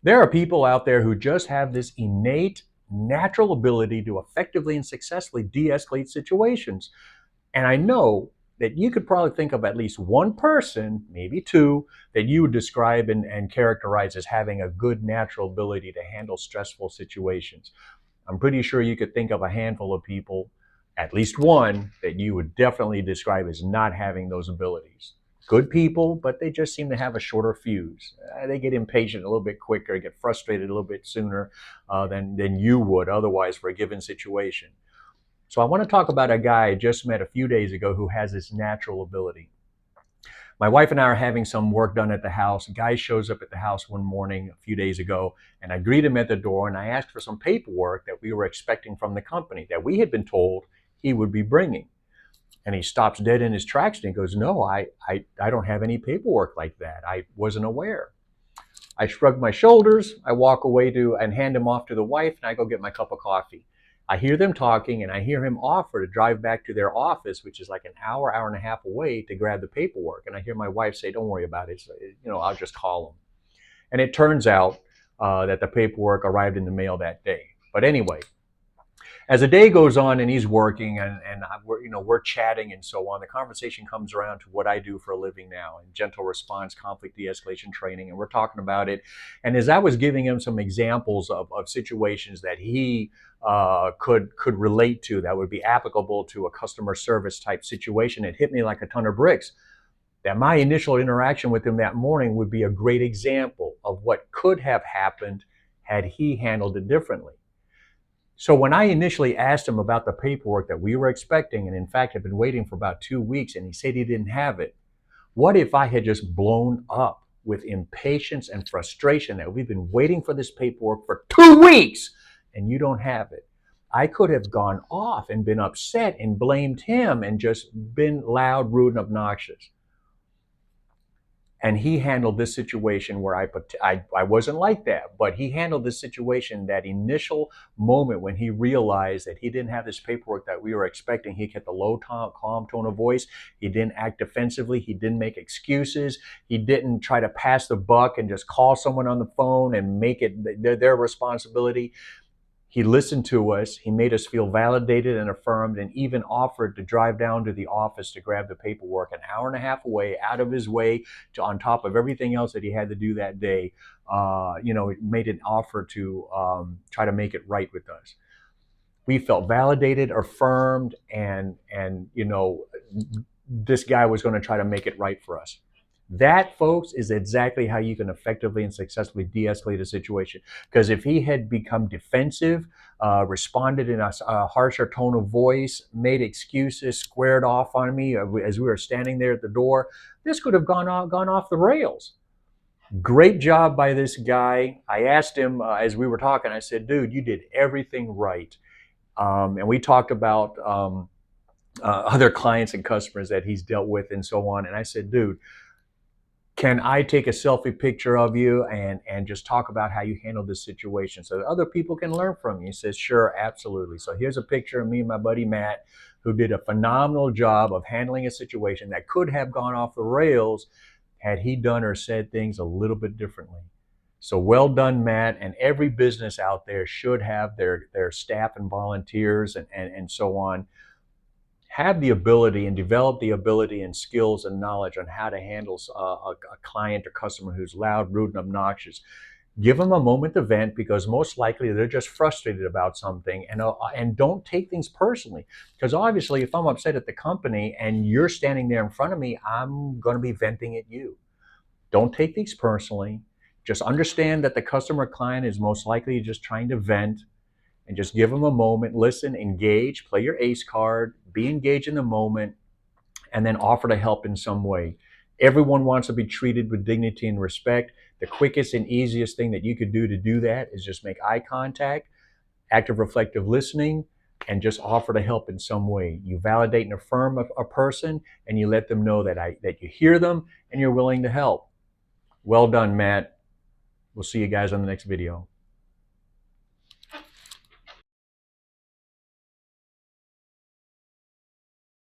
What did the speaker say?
There are people out there who just have this innate natural ability to effectively and successfully de-escalate situations. And I know that you could probably think of at least one person, maybe two, that you would describe and characterize as having a good natural ability to handle stressful situations. I'm pretty sure you could think of a handful of people, at least one, that you would definitely describe as not having those abilities. Good people, but they just seem to have a shorter fuse. They get impatient a little bit quicker, get frustrated a little bit sooner than you would otherwise for a given situation. So I want to talk about a guy I just met a few days ago who has this natural ability. My wife and I are having some work done at the house. A guy shows up at the house one morning a few days ago, and I greet him at the door and I asked for some paperwork that we were expecting from the company that we had been told he would be bringing. And he stops dead in his tracks and he goes, "No, I don't have any paperwork like that. I wasn't aware." I shrug my shoulders, I walk away to and hand him off to the wife, and I go get my cup of coffee. I hear them talking, and I hear him offer to drive back to their office, which is like an hour, hour and a half away, to grab the paperwork. And I hear my wife say, "Don't worry about it. I'll just call him." And it turns out that the paperwork arrived in the mail that day. But anyway, as the day goes on and he's working we're chatting and so on, the conversation comes around to what I do for a living now in gentle response conflict de-escalation training, and we're talking about it. And as I was giving him some examples of situations that he could relate to that would be applicable to a customer service type situation, it hit me like a ton of bricks that my initial interaction with him that morning would be a great example of what could have happened had he handled it differently. So when I initially asked him about the paperwork that we were expecting, and in fact had been waiting for about 2 weeks, and he said he didn't have it, what if I had just blown up with impatience and frustration that we've been waiting for this paperwork for 2 weeks and you don't have it? I could have gone off and been upset and blamed him and just been loud, rude, and obnoxious. And he handled this situation where I wasn't like that, but he handled this situation, that initial moment when he realized that he didn't have this paperwork that we were expecting. He kept a low tone, calm tone of voice. He didn't act defensively. He didn't make excuses. He didn't try to pass the buck and just call someone on the phone and make it their responsibility. He listened to us. He made us feel validated and affirmed, and even offered to drive down to the office to grab the paperwork an hour and a half away, out of his way, to on top of everything else that he had to do that day. Made an offer to try to make it right with us. We felt validated, affirmed, and this guy was going to try to make it right for us. That, folks, is exactly how you can effectively and successfully de-escalate a situation. Because if he had become defensive, responded in a harsher tone of voice, made excuses, squared off on me as we were standing there at the door, this could have gone off the rails. Great job by this guy. I asked him as we were talking, I said, "Dude, you did everything right." And we talked about other clients and customers that he's dealt with and so on. And I said, "Dude, can I take a selfie picture of you and just talk about how you handled this situation so that other people can learn from you?" He says, "Sure, absolutely." So here's a picture of me and my buddy Matt, who did a phenomenal job of handling a situation that could have gone off the rails had he done or said things a little bit differently. So well done, Matt. And every business out there should have their staff and volunteers and so on have the ability and develop the ability and skills and knowledge on how to handle a client or customer who's loud, rude, and obnoxious. Give them a moment to vent, because most likely they're just frustrated about something, and don't take things personally. Because obviously, if I'm upset at the company and you're standing there in front of me, I'm going to be venting at you. Don't take things personally. Just understand that the customer client is most likely just trying to vent, and just give them a moment, listen, engage, play your ace card, be engaged in the moment, and then offer to help in some way. Everyone wants to be treated with dignity and respect. The quickest and easiest thing that you could do to do that is just make eye contact, active reflective listening, and just offer to help in some way. You validate and affirm a person, and you let them know that you hear them and you're willing to help. Well done, Matt. We'll see you guys on the next video.